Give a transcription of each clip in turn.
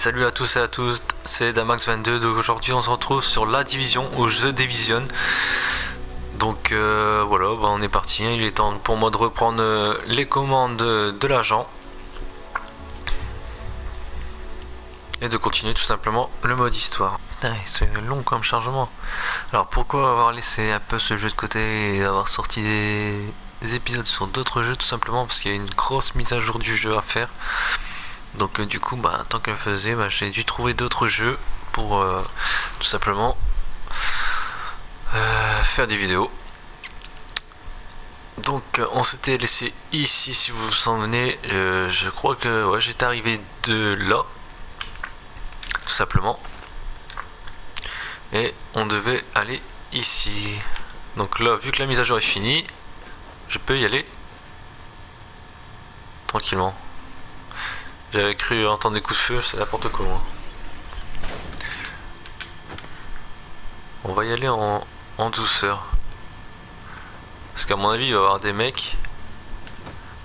salut à tous et à tous, c'est Damax22, donc aujourd'hui on se retrouve sur La Division ou The Division. Donc voilà, on est parti, il est temps pour moi de reprendre les commandes de l'agent et de continuer tout simplement le mode histoire. Putain, c'est long comme chargement. Alors pourquoi avoir laissé un peu ce jeu de côté et avoir sorti des épisodes sur d'autres jeux? Tout simplement parce qu'il y a une grosse mise à jour du jeu à faire. Donc du coup, tant qu'elle faisait, j'ai dû trouver d'autres jeux pour tout simplement faire des vidéos. Donc on s'était laissé ici, si vous vous en souvenez. Je crois que j'étais arrivé de là, tout simplement. Et on devait aller ici. Donc là, vu que la mise à jour est finie, je peux y aller tranquillement. J'avais cru entendre des coups de feu, c'est n'importe quoi. On va y aller en douceur. Parce qu'à mon avis, il va y avoir des mecs.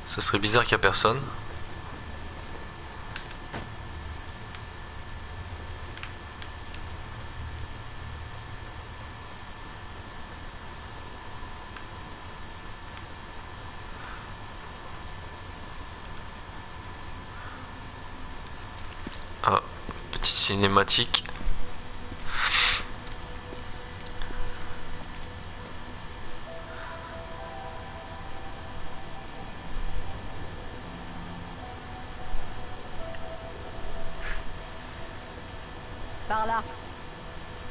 Ça serait bizarre qu'il n'y a personne. Ah, petite cinématique. Par là.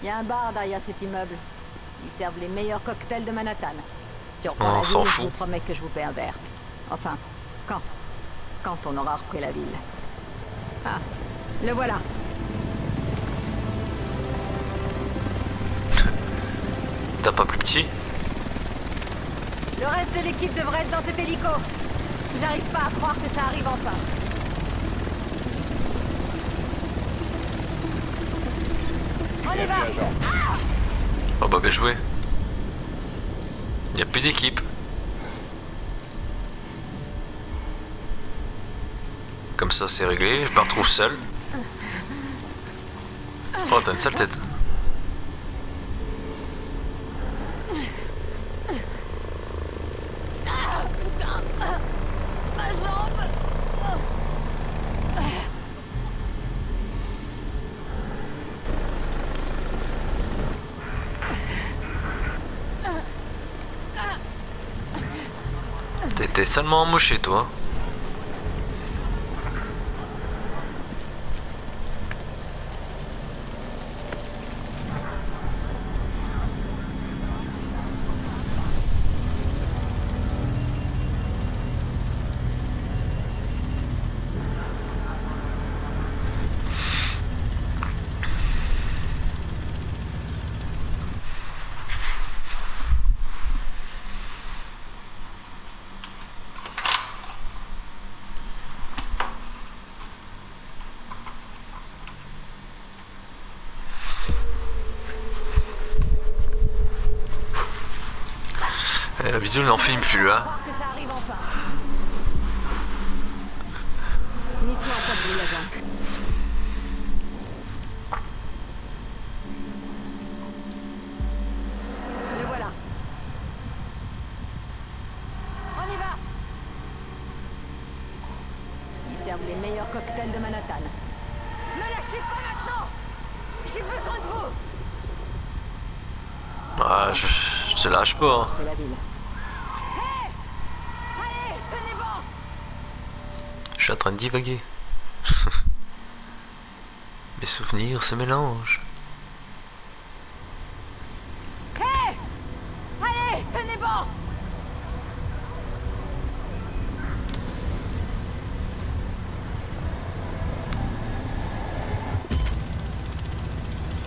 Il y a un bar derrière cet immeuble. Ils servent les meilleurs cocktails de Manhattan. Si on prend la ville, je vous promets que je vous paie un verre. Enfin, quand on aura repris la ville. Ah, le voilà. T'as pas plus petit? Le reste de l'équipe devrait être dans cet hélico. J'arrive pas à croire que ça arrive enfin. On y va. Oh bien joué. Y a plus d'équipe. Comme ça c'est réglé, je me retrouve seul. Oh, t'as une sale tête. Ma jambe. T'es seulement embauché toi. La vidéo n'en filme plus là. Que ça arrive enfin. Mission accomplie, l'agent. Le voilà. On y va. Ils servent les meilleurs cocktails de Manhattan. Me lâchez pas maintenant. J'ai besoin de vous. Ah, je te lâche pas. Après la ville. Hey, allez, tenez bon. Je suis en train de divaguer. Mes souvenirs se mélangent. Hey, allez, tenez bon.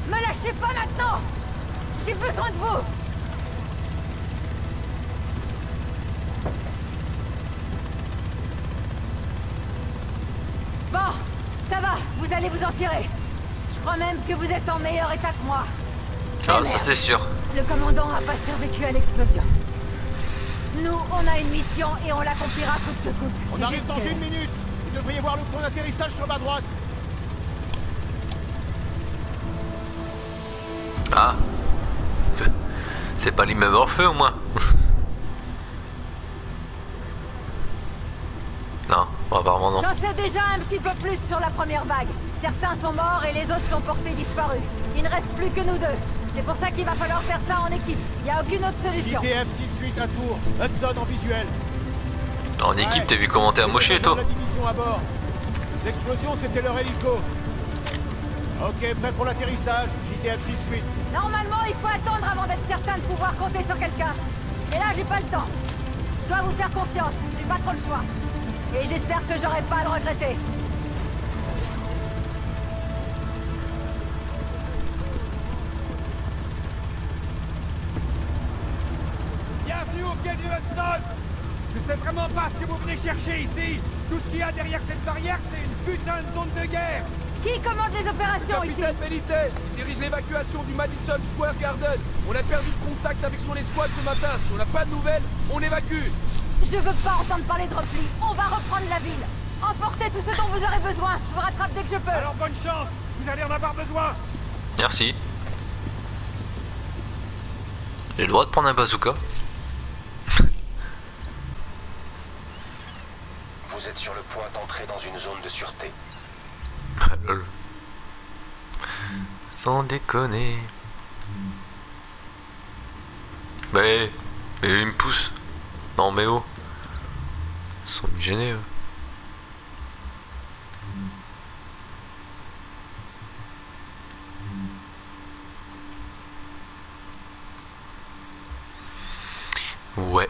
Me lâchez pas maintenant. J'ai besoin de vous. Bon, ça va, vous allez vous en tirer. Je crois même que vous êtes en meilleur état que moi. Ah, ça c'est sûr. Le commandant n'a pas survécu à l'explosion. Nous, on a une mission et on l'accomplira coûte que coûte. On arrive dans une minute. Vous devriez voir le point d'atterrissage sur ma droite. Ah, c'est pas l'immeuble en feu au moins. Non, bon, apparemment non. J'en sais déjà un petit peu plus sur la première vague. Certains sont morts et les autres sont portés disparus. Il ne reste plus que nous deux. C'est pour ça qu'il va falloir faire ça en équipe. Il n'y a aucune autre solution. ITF 6-8 à Tours. Hudson en visuel. En équipe, t'as vu comment t'es amoché, toi? La division à bord. L'explosion, c'était leur hélico. Ok, prêt pour l'atterrissage. JTF 6-8. Normalement, il faut attendre avant d'être certain de pouvoir compter sur quelqu'un. Et là, j'ai pas le temps. Je dois vous faire confiance. J'ai pas trop le choix. Et j'espère que j'aurai pas à le regretter. Bienvenue au quai du Hudson. Je sais vraiment pas ce que vous venez chercher ici. Tout ce qu'il y a derrière cette barrière, c'est une putain de zone de guerre. Qui commande les opérations ici? Capitaine Benitez, il dirige l'évacuation du Madison Square Garden. On a perdu le contact avec son escouade ce matin. Si on n'a pas de nouvelles, on évacue. Je veux pas entendre parler de repli. On va reprendre la ville. Emportez tout ce dont vous aurez besoin. Je vous rattrape dès que je peux. Alors bonne chance. Vous allez en avoir besoin. Merci. J'ai le droit de prendre un bazooka. Vous êtes sur le point d'entrer dans une zone de sûreté. Ah, lol. Sans déconner. Mais il me pousse. Non mais oh. Ils sont gênés eux. Ouais.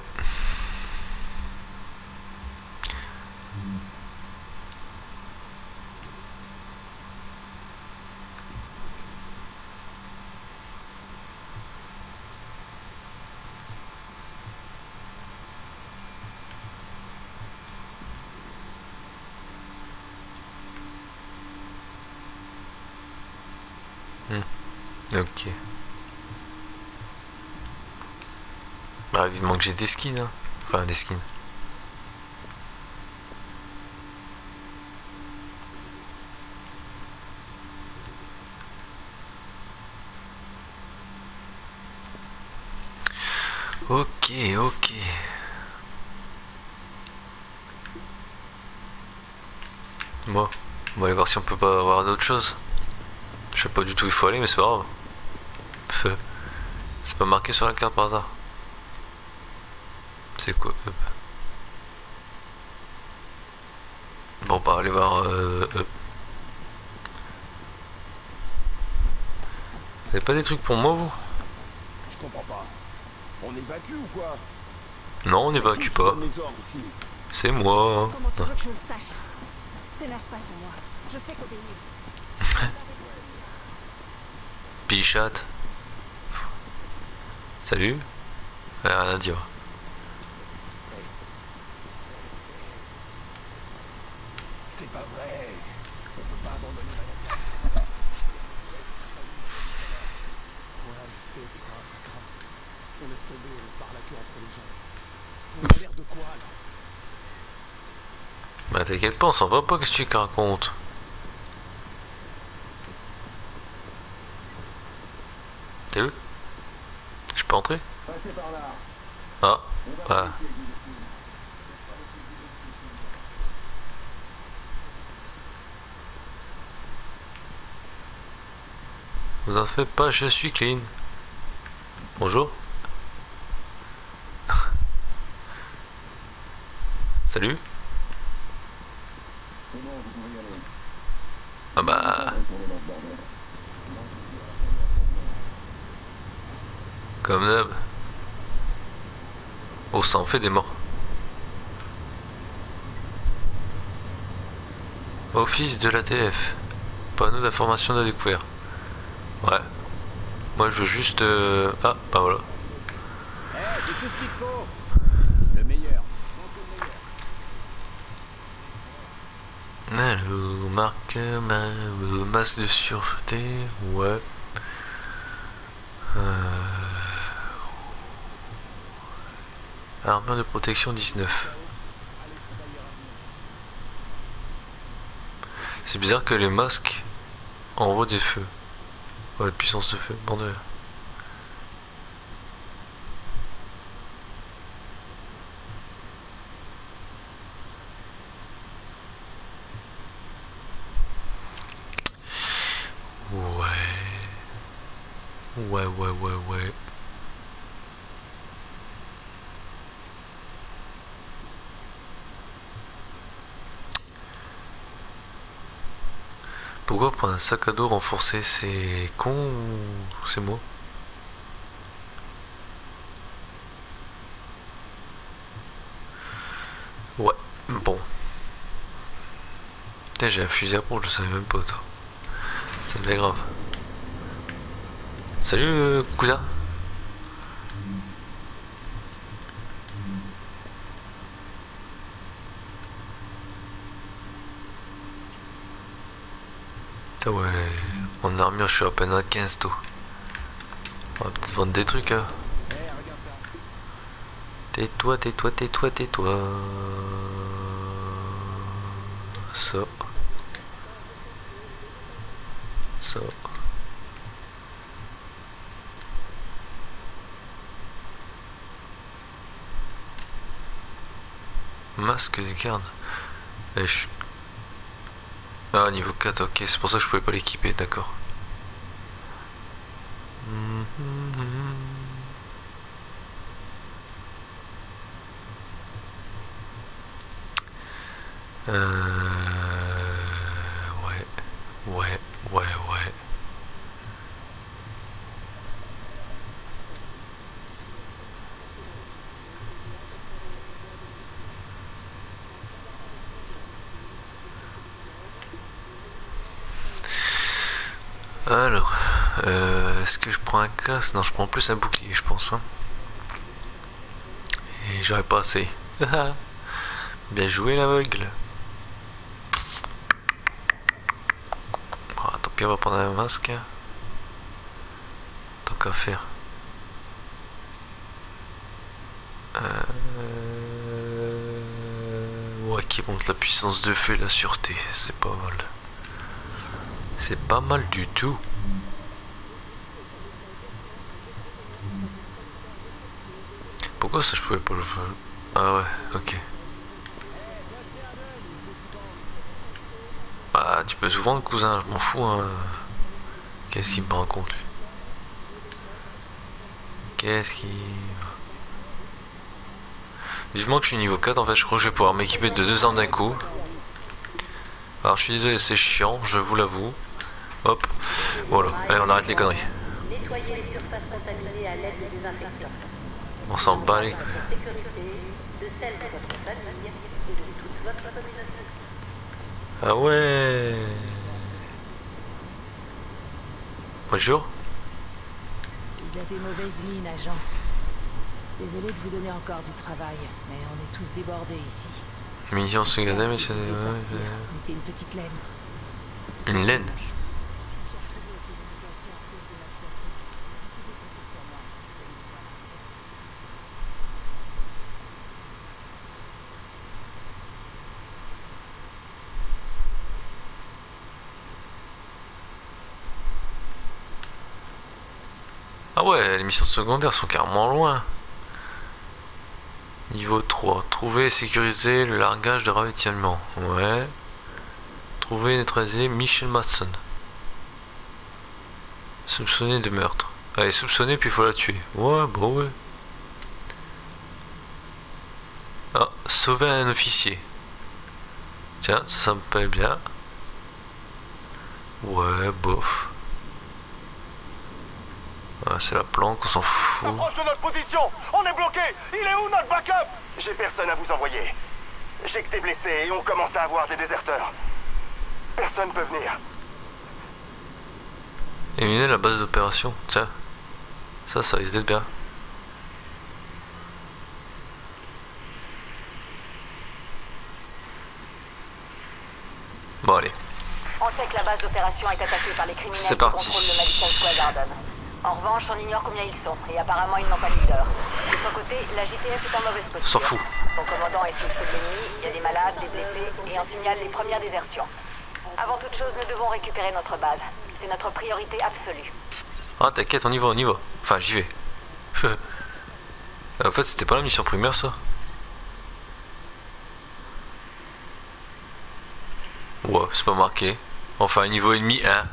Ok. Bah vivement que j'ai des skins hein. Enfin des skins. Ok. Bon, on va aller voir si on peut pas avoir d'autres choses. Je sais pas du tout où il faut aller mais c'est pas grave. C'est pas marqué sur la carte par hasard. C'est quoi Bon bah allez voir Vous avez pas des trucs pour moi vous? Je comprends pas. On évacue ou quoi? Non on évacue pas. C'est moi. Comment tu veux que je le sache? T'énerve pas sur moi. Je fais qu'obéir. Pichat. Salut. Rien à dire. C'est pas vrai. On peut pas abandonner la Ouais, je sais, putain, ça craint. On laisse tomber, on se barre la queue entre les gens. On a l'air de quoi, là? Bah t'inquiète pas, on s'en va pas, qu'est-ce que tu racontes? T'es où? Je peux entrer? Ah, ouais. Vous en faites pas, je suis clean. Bonjour. Salut. Ah bah... Comme d'hab. Oh, ça en fait des morts. Office de l'ATF. Panneau d'information de découvert. Ouais. Moi je veux juste... Ah, bah voilà. j'ai tout ce qu'il faut. Le meilleur. Alors, marque masque de sûreté, ouais. Armure de protection 19. C'est bizarre que les masques envoient des feux. Ouais, puissance de feu, bon de... ouais. Pourquoi prendre un sac à dos renforcé? C'est con ou c'est moi? Ouais, bon. Putain, j'ai un fusil à pompe, je savais même pas, toi. C'est bien grave. Salut, cousin. Putain, ouais. En armure, je suis à peine à 15, toi. On va peut-être vendre des trucs, hein. Tais-toi. Ça. Masque de garde. Et je... Ah, niveau 4, ok, c'est pour ça que je pouvais pas l'équiper, d'accord. Ouais. Alors, est-ce que je prends un casque? Non, je prends plus un bouclier, je pense. Hein. Et j'aurais pas assez. Bien joué l'aveugle. Tant pis, on va prendre un masque. Tant qu'à faire. Ouais, qui monte la puissance de feu et la sûreté, c'est pas mal. C'est pas mal du tout. Pourquoi ça je pouvais pas le faire? Ah ouais, ok. Ah, tu peux se vendre, cousin, je m'en fous. Hein. Qu'est-ce qu'il me raconte lui? Qu'est-ce qu'il... Vivement que je suis niveau 4, en fait, je crois que je vais pouvoir m'équiper de 2 armes d'un coup. Alors, je suis désolé, c'est chiant, je vous l'avoue. Hop, voilà, allez, on arrête les conneries. Nettoyez les surfaces contaminées à l'aide de désinfectants. On s'en bat les couilles. De celle de votre famille et de toute votre communauté. Ah ouais. Bonjour. Vous avez mauvaise mine, agent. Désolé de vous donner encore du travail, mais on est tous débordés ici. Mission secrétaire, mais c'est... Mettez une petite laine. Une laine? Ah ouais, les missions secondaires sont carrément loin. Niveau 3. Trouver et sécuriser le largage de ravitaillement. Ouais. Trouver et neutraliser Michel Madsen. Soupçonné de meurtre. Elle est soupçonnée puis il faut la tuer. Ouais, bon ouais. Ah, sauver un officier. Tiens, ça me plaît bien. Ouais, bof. Ah, c'est la planque, on s'en fout. Approche de notre position. On est bloqué. Il est où notre backup? J'ai personne à vous envoyer. J'ai que des blessés et on commence à avoir des déserteurs. Personne peut venir. Éliminer la base d'opération. Tiens. Ça risque d'être bien. Bon, allez. On sait que la base d'opération est attaquée par les criminels C'est qui parti. contrôlent le Madison Square Garden. En revanche, on ignore combien ils sont, et apparemment ils n'ont pas de leader. De son côté, la JTF est en mauvaise posture. S'en fout. Son commandant est sous le feu de l'ennemi, il y a des malades, des blessés, et on signale les premières désertions. Avant toute chose, nous devons récupérer notre base. C'est notre priorité absolue. Ah, t'inquiète, on y va. Enfin, j'y vais. En fait, c'était pas la mission primaire, ça. Ouais, c'est pas marqué. Enfin, niveau ennemi 1.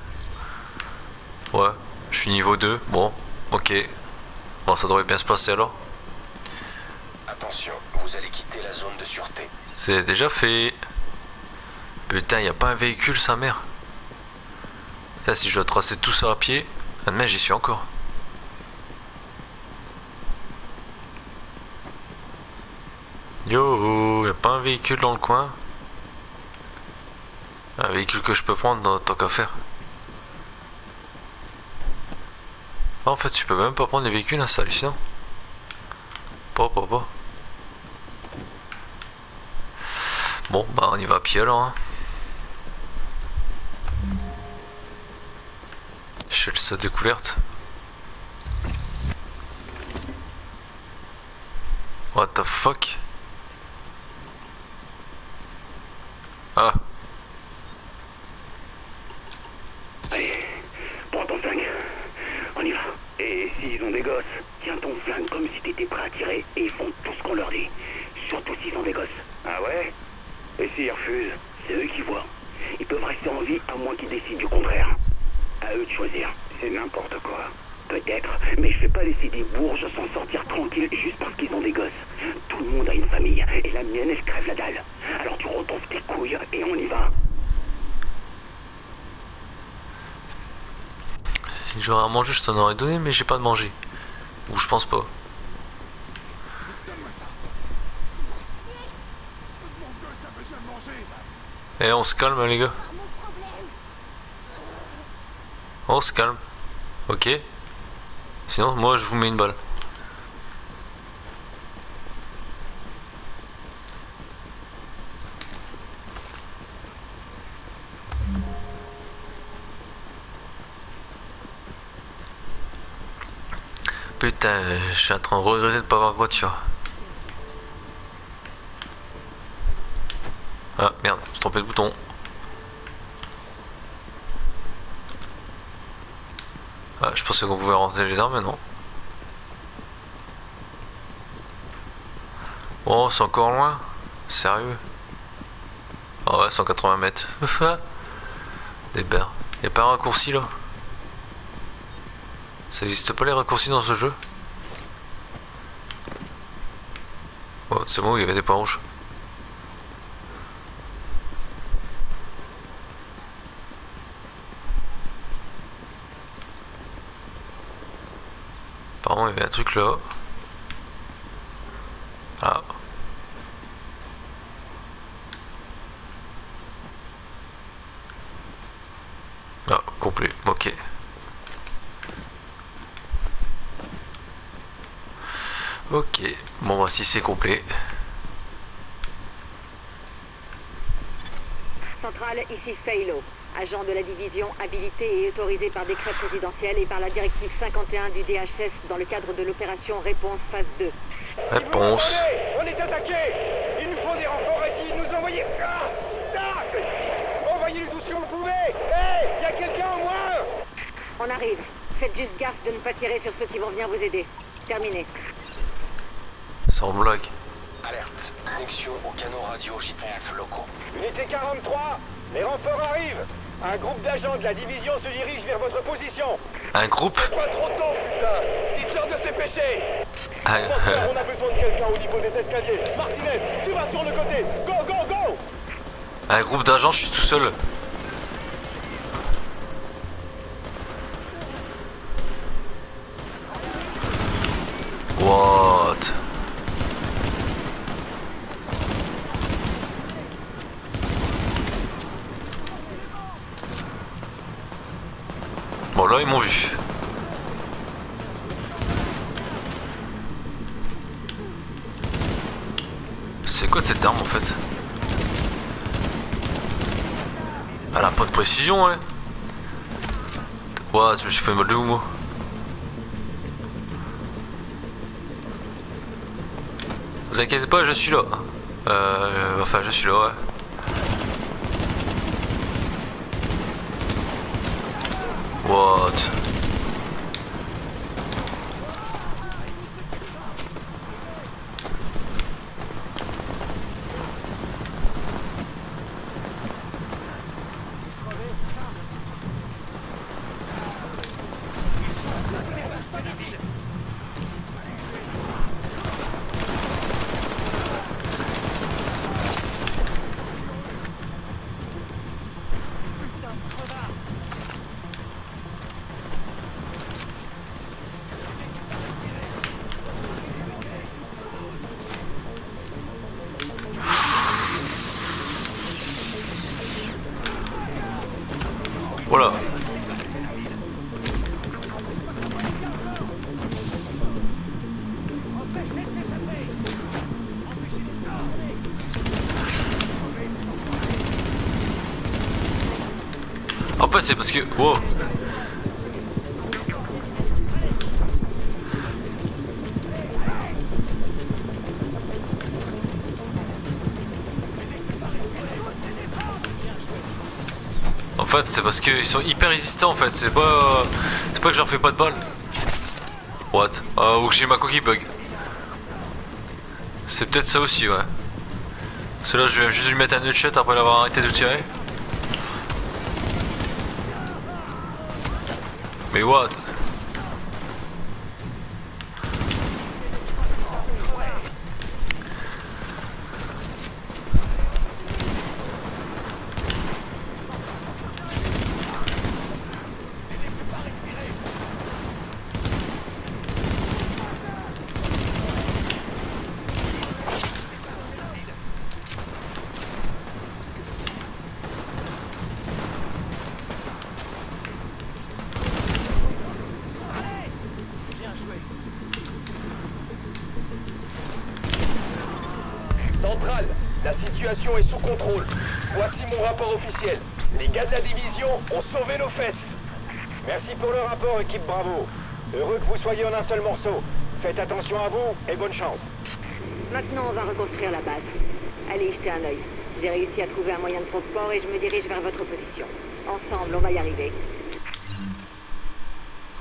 Ouais, je suis niveau 2. Bon, Ok. Bon, ça devrait bien se passer alors. Attention, vous allez quitter la zone de sûreté. C'est déjà fait. Putain, y a pas un véhicule, sa mère. Putain, si je dois tracer tout ça à pied, admets, j'y suis encore. Yo, y a pas un véhicule dans le coin? Un véhicule que je peux prendre tant qu'à faire. Ah, en fait, tu peux même pas prendre les véhicules, hein, c'est hallucinant. Pas. Bon, bah on y va à pied alors. Hein. Je laisse sa découverte. What the fuck? Ah. Allez, prends ton flingue. On y va. Et s'ils ont des gosses, tiens ton flingue comme si t'étais prêt à tirer et ils font tout ce qu'on leur dit. Surtout s'ils ont des gosses. Ah ouais? Et s'ils refusent, c'est eux qui voient. Ils peuvent rester en vie à moins qu'ils décident du contraire. À eux de choisir. C'est n'importe quoi. Peut-être, mais je vais pas laisser des bourges s'en sortir tranquilles juste parce qu'ils ont des gosses. Tout le monde a une famille, et la mienne, elle crève la dalle. Alors tu retrouves tes couilles et on y va. J'aurais à manger, je t'en aurais donné, mais j'ai pas de manger. Ou je pense pas. Donne-moi ça. Mon gosse a besoin de manger. Eh, on se calme, hein, les gars. On se calme. Ok. Sinon, moi, je vous mets une balle. Putain, je suis en train de regretter de pas avoir de voiture. Ah merde, j'ai trompé le bouton. Ah, je pensais qu'on pouvait rentrer les armes, mais non. Oh, c'est encore loin? Sérieux? Oh ouais, 180 mètres. Des berres. Y'a pas un raccourci là? Ça existe pas les raccourcis dans ce jeu? Oh, c'est bon, il y avait des points rouges. Apparemment, il y avait un truc là. Ah. Ah, complet, ok. Ok, bon bah si c'est complet. Centrale, ici Faylo, agent de la division habilité et autorisé par décret présidentiel et par la directive 51 du DHS dans le cadre de l'opération Réponse phase 2. Réponse. On est attaqué. Il nous faut des renforts ici. Nous envoyer. Envoyez-les tout ce que vous pouvez. Hé, y a quelqu'un au moins? On arrive. Faites juste gaffe de ne pas tirer sur ceux qui vont venir vous aider. Terminé. Sans blague. Alerte. Connexion au canaux radio JTF locaux. Unité 43, les renforts arrivent. Un groupe d'agents de la division se dirige vers votre position. Un groupe? Pas trop tôt, putain. Dites-leur de se pêcher. On a besoin de quelqu'un au niveau des escaliers. Martinez, tu vas sur le côté. Go, go, go. Un groupe d'agents, je suis tout seul. What? Bon là ils m'ont vu. C'est quoi cette arme en fait? Elle a pas de précision ouais. Ouah, je me suis fait mal de où moi? Vous inquiétez pas, je suis là. Enfin je suis là ouais. What? Voilà. En fait c'est parce que... Wow. En fait c'est parce qu'ils sont hyper résistants en fait, c'est pas que je leur fais pas de balles. What? Ou que j'ai ma coquille bug. C'est peut-être ça aussi, ouais. Parce que là je vais juste lui mettre un nutshot après l'avoir arrêté de tirer. Mais what? Centrale, la situation est sous contrôle. Voici mon rapport officiel. Les gars de la division ont sauvé nos fesses. Merci pour le rapport, équipe Bravo. Heureux que vous soyez en un seul morceau. Faites attention à vous et bonne chance. Maintenant, on va reconstruire la base. Allez, jetez un œil. J'ai réussi à trouver un moyen de transport et je me dirige vers votre position. Ensemble, on va y arriver.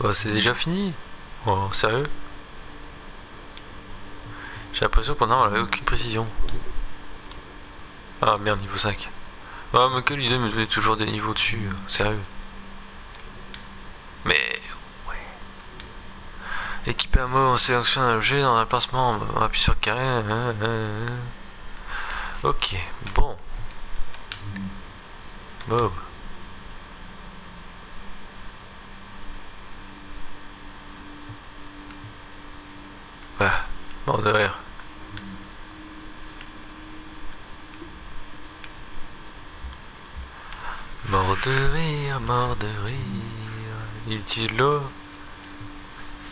Oh, c'est déjà fini? Oh, sérieux? J'ai l'impression qu'on n'avait aucune précision. Ah merde, niveau 5. Ah, mais quelle idée me donnait toujours des niveaux dessus, sérieux. Mais... ouais. Équipé à mot, on sélectionne un objet dans l'emplacement, on appuie sur carré. Ok, bon. Bob. Ouais, mort de rire. Mort de rire, mort de rire. Il utilise l'eau.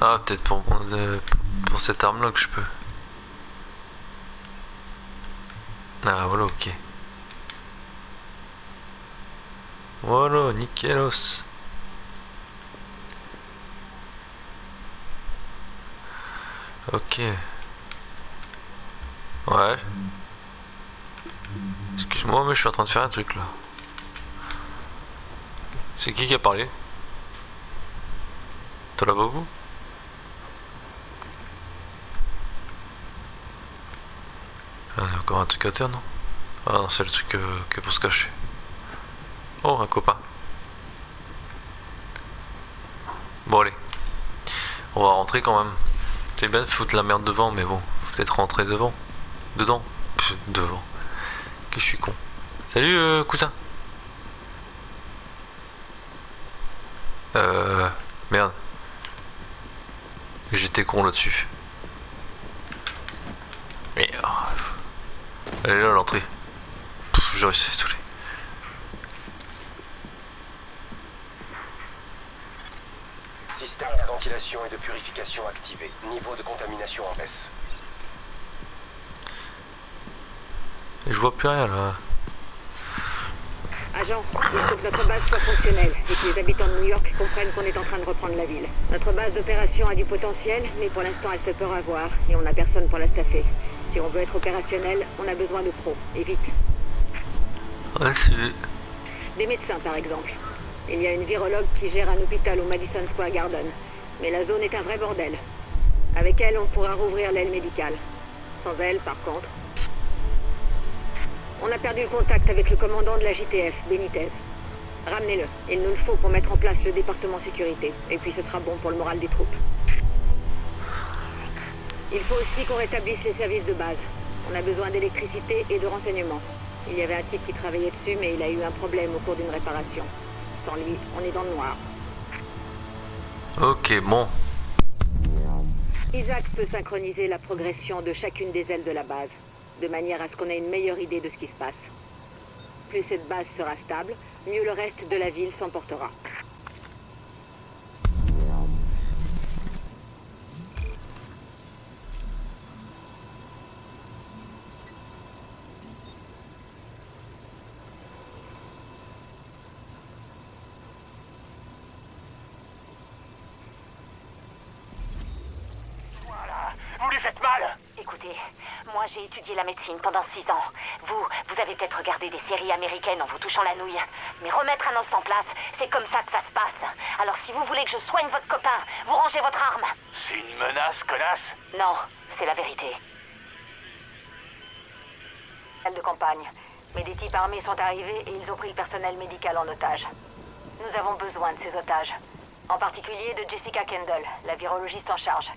Ah, peut-être pour cette arme-là que je peux. Ah, voilà, ok. Voilà, nickelos. Ok. Ouais. Excuse-moi, mais je suis en train de faire un truc là. C'est qui a parlé? Toi là-bas vous? Ah, il y a encore un truc à terre, non? Ah non, c'est le truc que pour se cacher. Oh, un copain. Bon allez. On va rentrer quand même. C'est bien de foutre la merde devant, mais bon, faut peut-être rentrer devant. Dedans. Pff, devant. Que je suis con. Salut cousin. Merde. J'étais con là-dessus. Merde. Elle est là l'entrée. J'aurais essayé de saouler. Système de ventilation et de purification activé. Niveau de contamination en baisse. Et je vois plus rien là. Agent, il faut que notre base soit fonctionnelle et que les habitants de New York comprennent qu'on est en train de reprendre la ville. Notre base d'opération a du potentiel, mais pour l'instant elle fait peur à voir et on n'a personne pour la staffer. Si on veut être opérationnel, on a besoin de pros, et vite. Ouais, c'est... Des médecins par exemple. Il y a une virologue qui gère un hôpital au Madison Square Garden. Mais la zone est un vrai bordel. Avec elle, on pourra rouvrir l'aile médicale. Sans elle, par contre... On a perdu le contact avec le commandant de la JTF, Benitez. Ramenez-le. Il nous le faut pour mettre en place le département sécurité. Et puis ce sera bon pour le moral des troupes. Il faut aussi qu'on rétablisse les services de base. On a besoin d'électricité et de renseignements. Il y avait un type qui travaillait dessus, mais il a eu un problème au cours d'une réparation. Sans lui, on est dans le noir. Ok, bon. Isaac peut synchroniser la progression de chacune des ailes de la base, de manière à ce qu'on ait une meilleure idée de ce qui se passe. Plus cette base sera stable, mieux le reste de la ville s'en portera. Vous lui faites mal! Écoutez, moi j'ai étudié la médecine pendant 6 ans. Vous avez peut-être regardé des séries américaines en vous touchant la nouille. Mais remettre un os en place, c'est comme ça que ça se passe. Alors si vous voulez que je soigne votre copain, vous rangez votre arme. C'est une menace, connasse! Non, c'est la vérité. Salle de campagne. Mais des types armés sont arrivés et ils ont pris le personnel médical en otage. Nous avons besoin de ces otages. En particulier de Jessica Kendall, la virologiste en charge.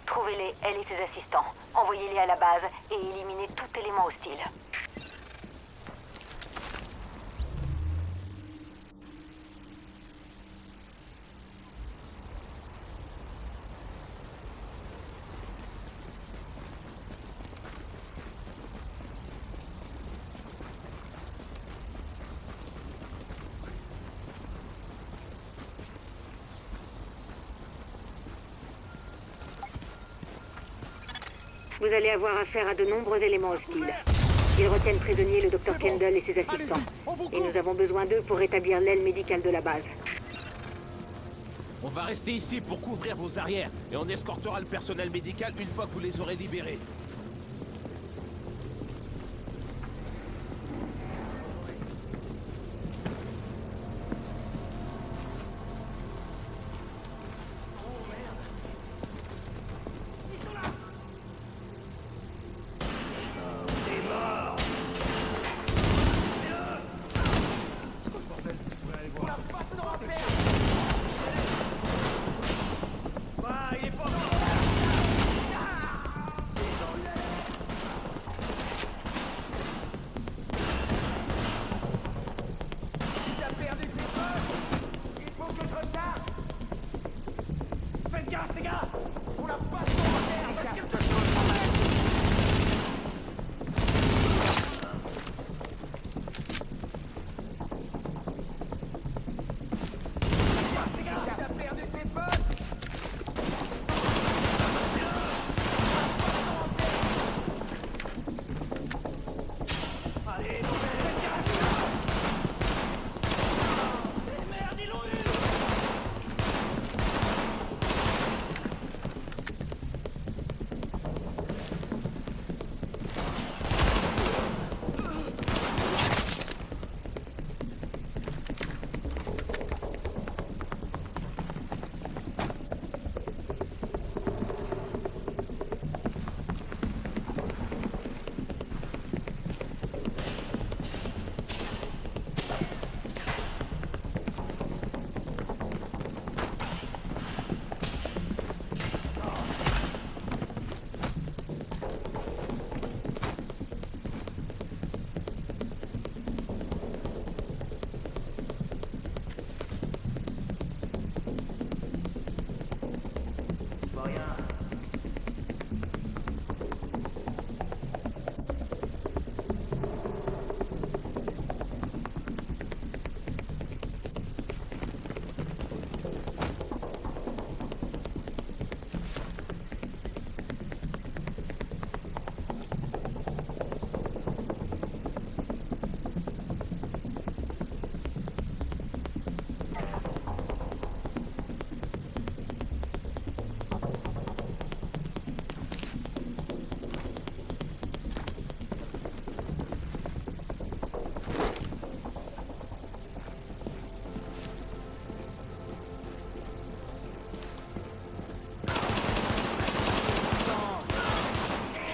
Trouvez-les, elle et ses assistants. Envoyez-les à la base et éliminez tout élément hostile. Vous allez avoir affaire à de nombreux éléments hostiles. Ils retiennent prisonniers le Dr Kendall et ses assistants. Et nous avons besoin d'eux pour rétablir l'aile médicale de la base. On va rester ici pour couvrir vos arrières. Et on escortera le personnel médical une fois que vous les aurez libérés.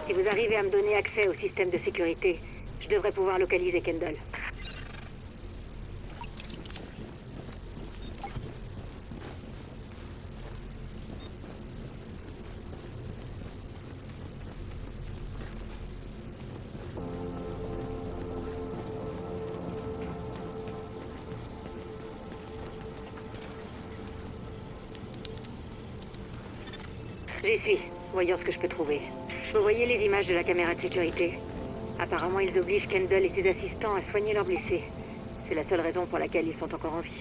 Si vous arrivez à me donner accès au système de sécurité, je devrais pouvoir localiser Kendall. J'y suis. Voyons ce que je peux trouver. Vous voyez les images de la caméra de sécurité? Apparemment, ils obligent Kendall et ses assistants à soigner leurs blessés. C'est la seule raison pour laquelle ils sont encore en vie.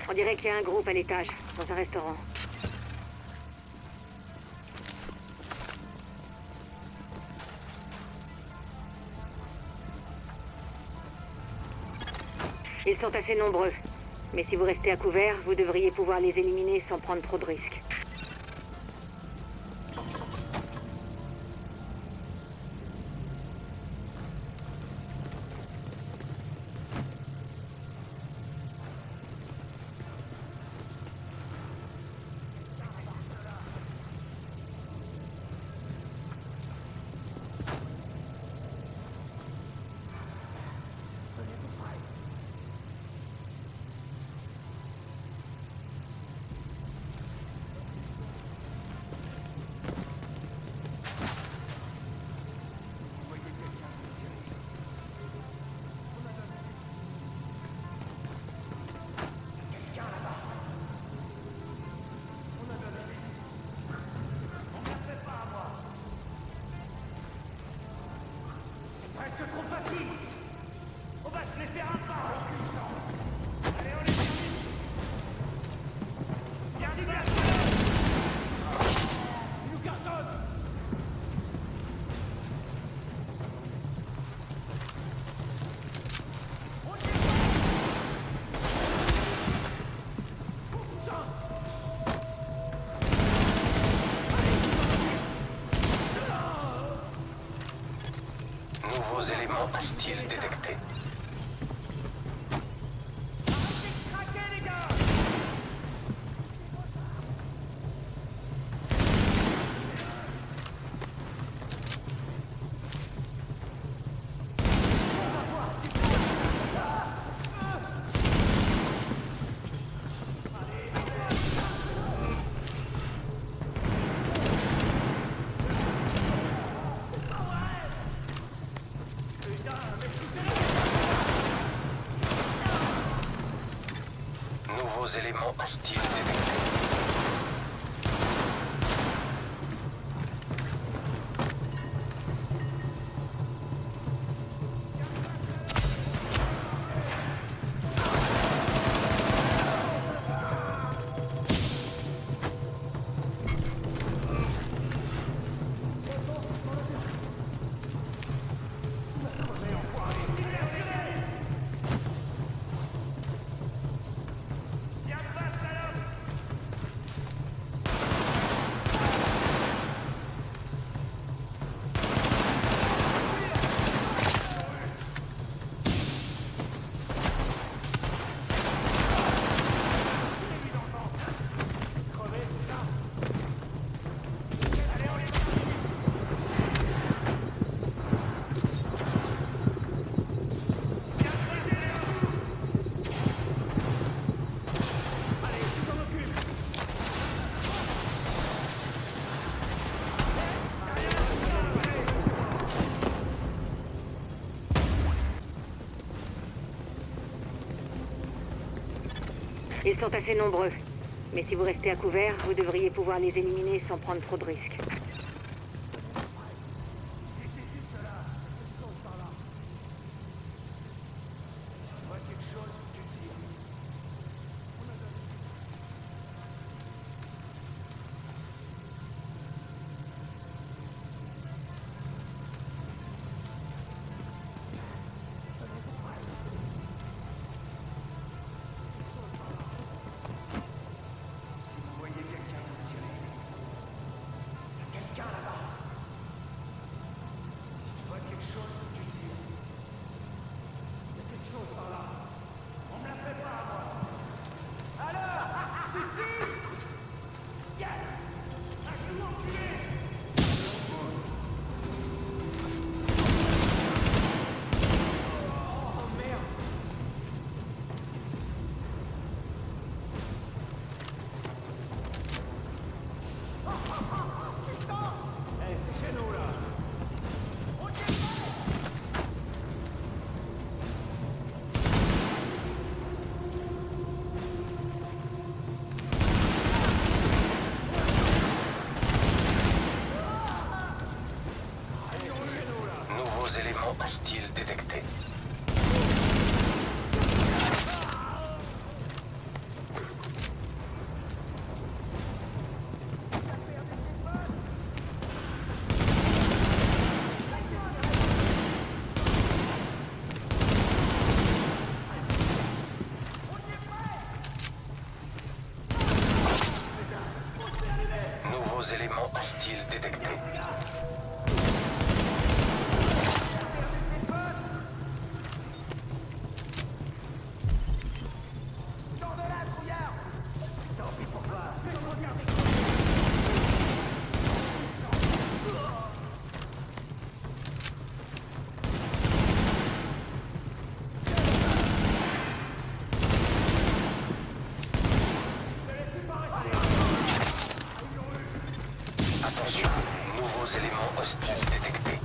On dirait qu'il y a un groupe à l'étage, dans un restaurant. Ils sont assez nombreux. Mais si vous restez à couvert, vous devriez pouvoir les éliminer sans prendre trop de risques. Nouveaux éléments hostiles détectés. Nouveaux éléments hostiles détectés. Ils sont assez nombreux. Mais si vous restez à couvert, vous devriez pouvoir les éliminer sans prendre trop de risques. hostile détecté. Nouveaux éléments hostiles détectés. Attention, nouveaux éléments hostiles détectés.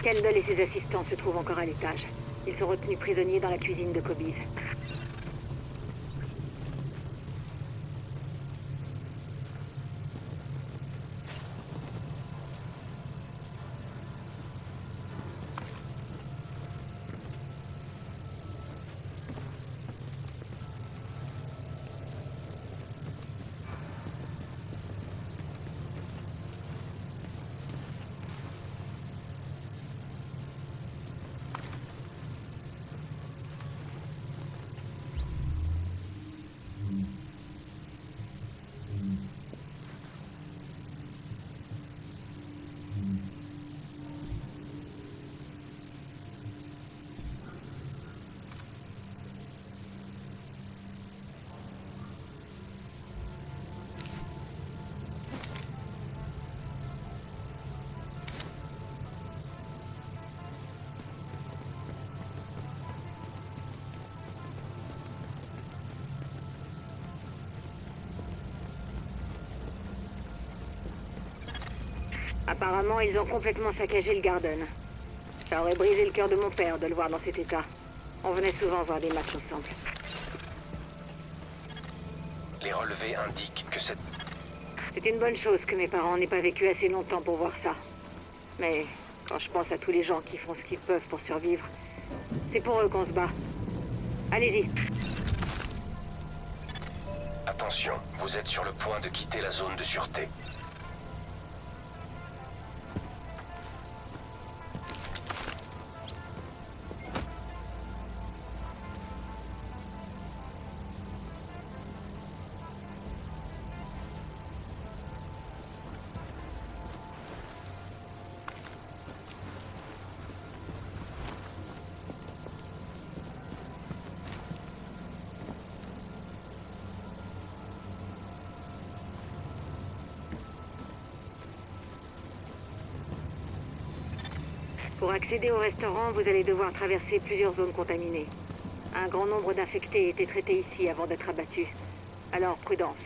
Kendall et ses assistants se trouvent encore à l'étage. Ils sont retenus prisonniers dans la cuisine de Kobe's. Apparemment, ils ont complètement saccagé le Garden. Ça aurait brisé le cœur de mon père de le voir dans cet état. On venait souvent voir des matchs ensemble. Les relevés indiquent que cette... C'est une bonne chose que mes parents n'aient pas vécu assez longtemps pour voir ça. Mais quand je pense à tous les gens qui font ce qu'ils peuvent pour survivre, c'est pour eux qu'on se bat. Allez-y. Attention, vous êtes sur le point de quitter la zone de sûreté. Pour accéder au restaurant, vous allez devoir traverser plusieurs zones contaminées. Un grand nombre d'infectés étaient traités ici avant d'être abattus. Alors, prudence.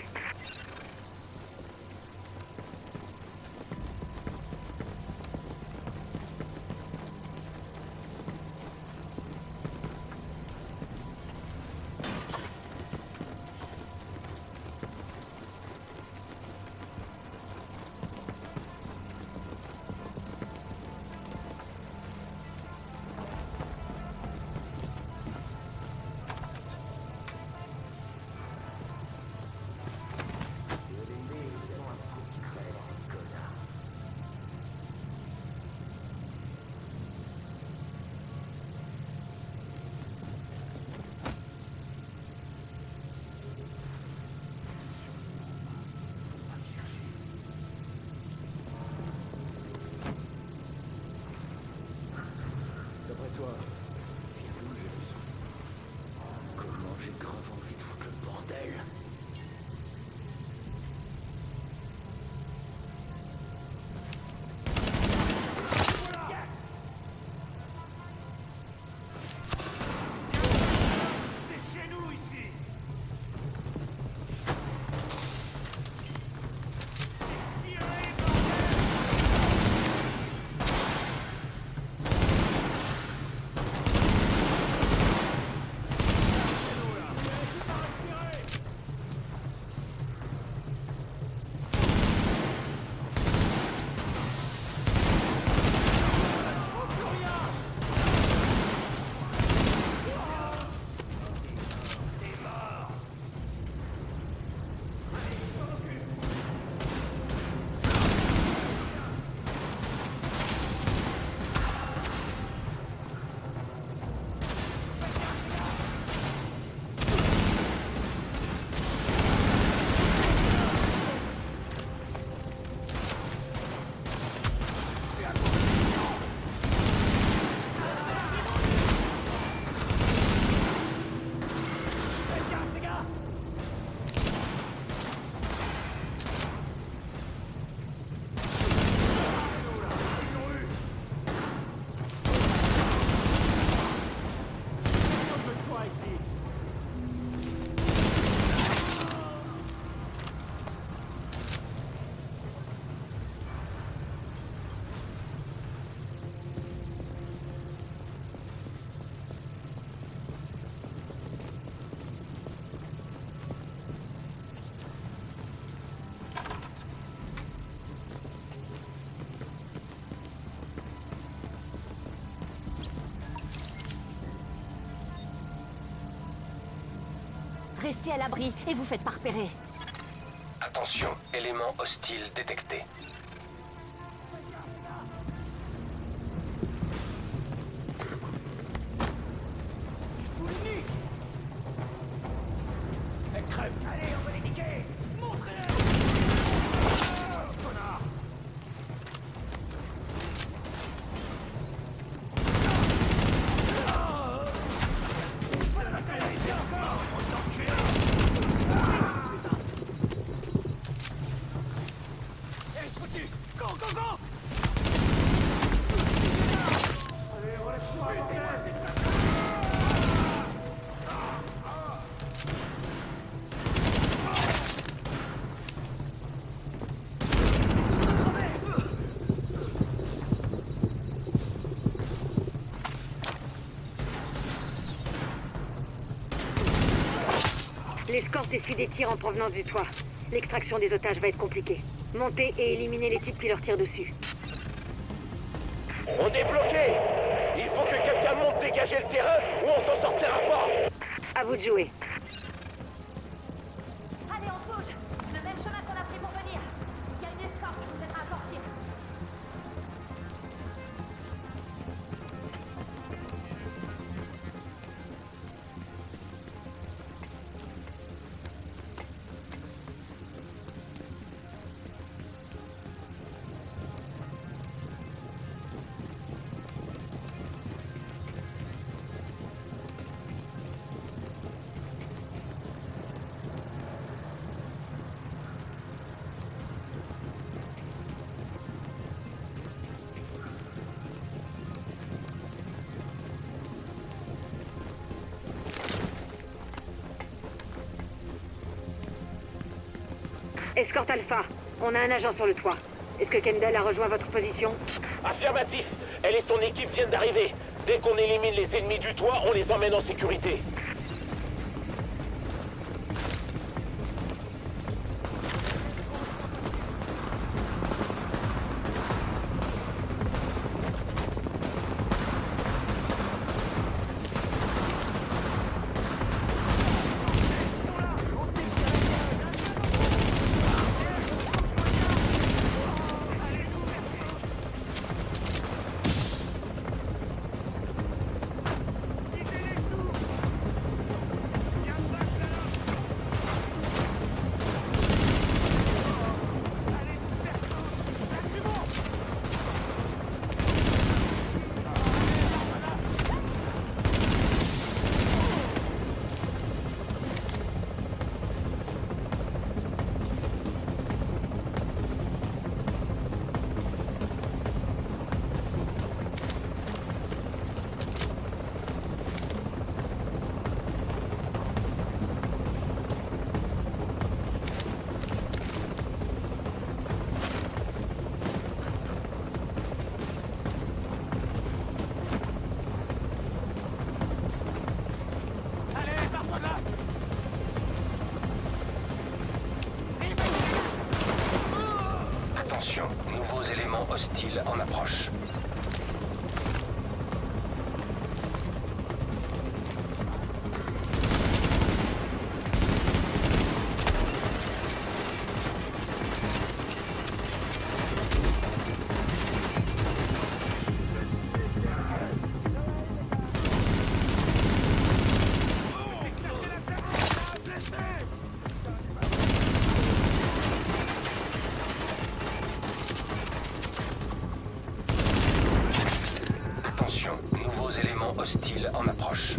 toi. Comment j'ai grave envie de foutre le bordel. Restez à l'abri et vous faites pas repérer. Attention, élément hostile détecté. Elle crève. Allez, on va les niquer. Montrez-le. Connard. L'escorte essuie des tirs en provenance du toit. L'extraction des otages va être compliquée. Montez et éliminez les types qui leur tirent dessus. On est bloqué. Il faut que quelqu'un monte dégager le terrain ou on s'en sortira pas. À vous de jouer. Allez, on bouge. Le même chemin qu'on a pris pour venir. Il y a une escorte qui vous aidera à sortir. Escorte Alpha, on a un agent sur le toit. Est-ce que Kendall a rejoint votre position? Affirmatif. Elle et son équipe viennent d'arriver. Dès qu'on élimine les ennemis du toit, on les emmène en sécurité. hostile en approche. Nouveaux éléments hostiles en approche.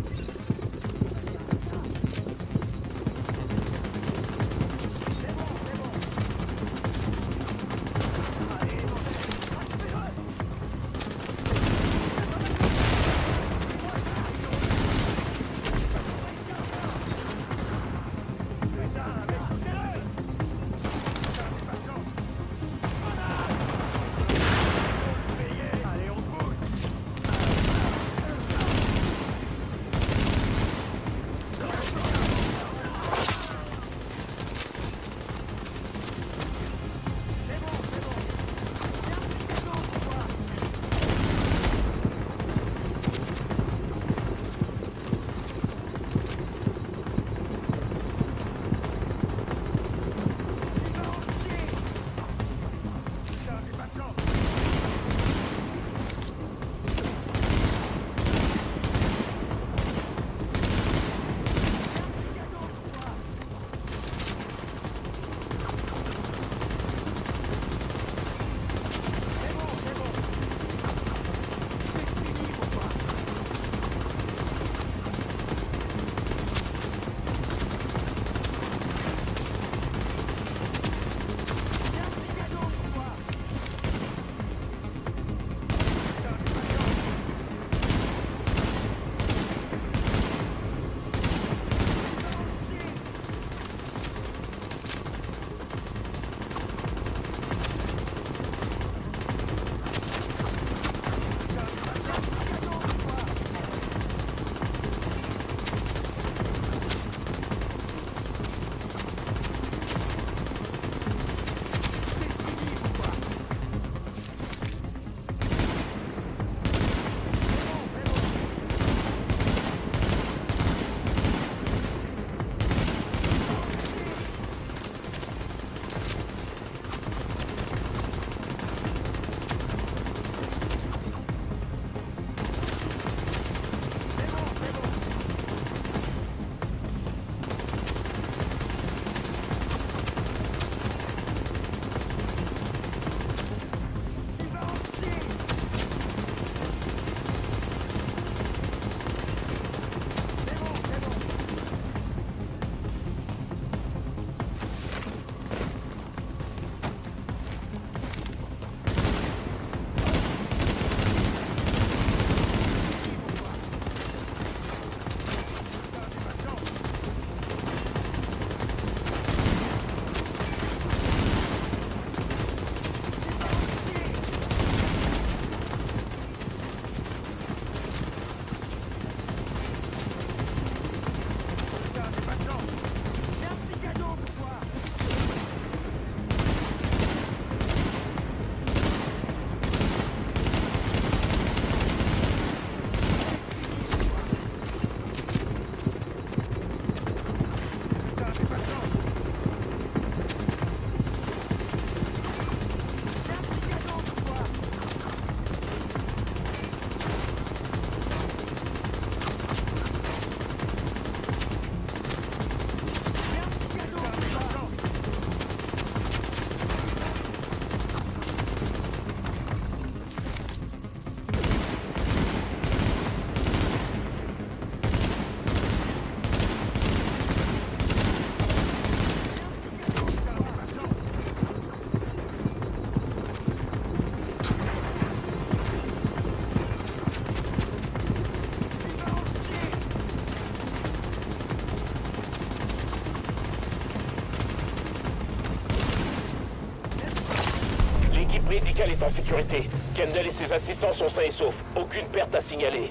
médicale est en sécurité. Kendall et ses assistants sont sains et saufs. Aucune perte à signaler.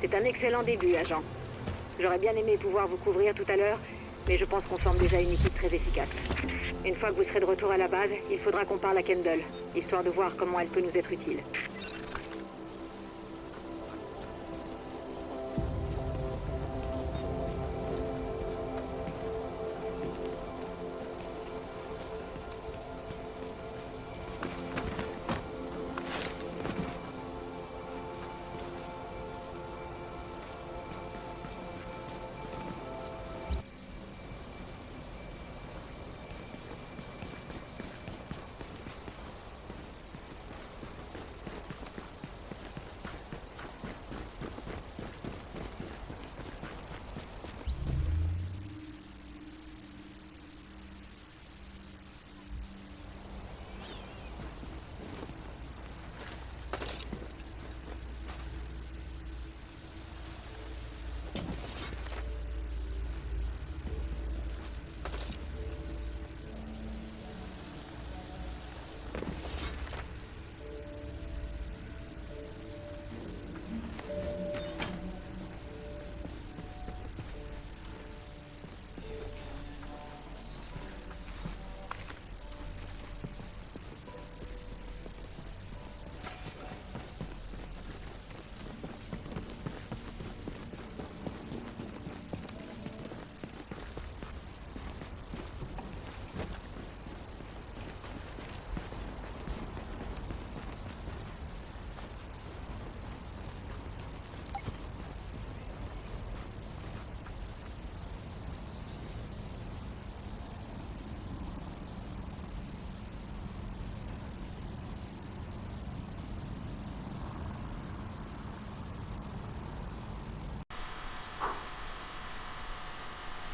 C'est un excellent début, agent. J'aurais bien aimé pouvoir vous couvrir tout à l'heure, mais je pense qu'on forme déjà une équipe très efficace. Une fois que vous serez de retour à la base, il faudra qu'on parle à Kendall, histoire de voir comment elle peut nous être utile.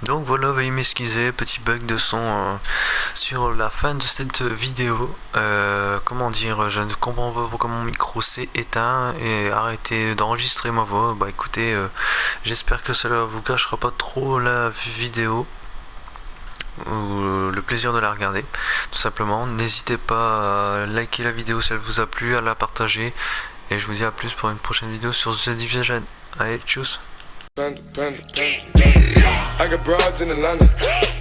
Donc voilà, veuillez m'excuser, petit bug de son sur la fin de cette vidéo. Comment dire, je ne comprends pas pourquoi mon micro s'est éteint et arrêté d'enregistrer ma voix. Bah écoutez, j'espère que cela vous gâchera pas trop la vidéo ou le plaisir de la regarder. Tout simplement, n'hésitez pas à liker la vidéo si elle vous a plu, à la partager. Et je vous dis à plus pour une prochaine vidéo sur The Division. Allez, tchuss. I got broads in Atlanta,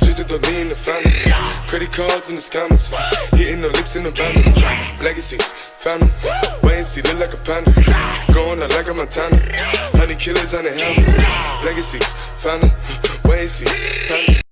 just to the lean the family. Credit cards in the scammers, hitting the licks in the van. Legacies, family, wait and see, look like a panda. Going out like a Montana, honey killers on the helmets. Legacies, family, wait and see, family.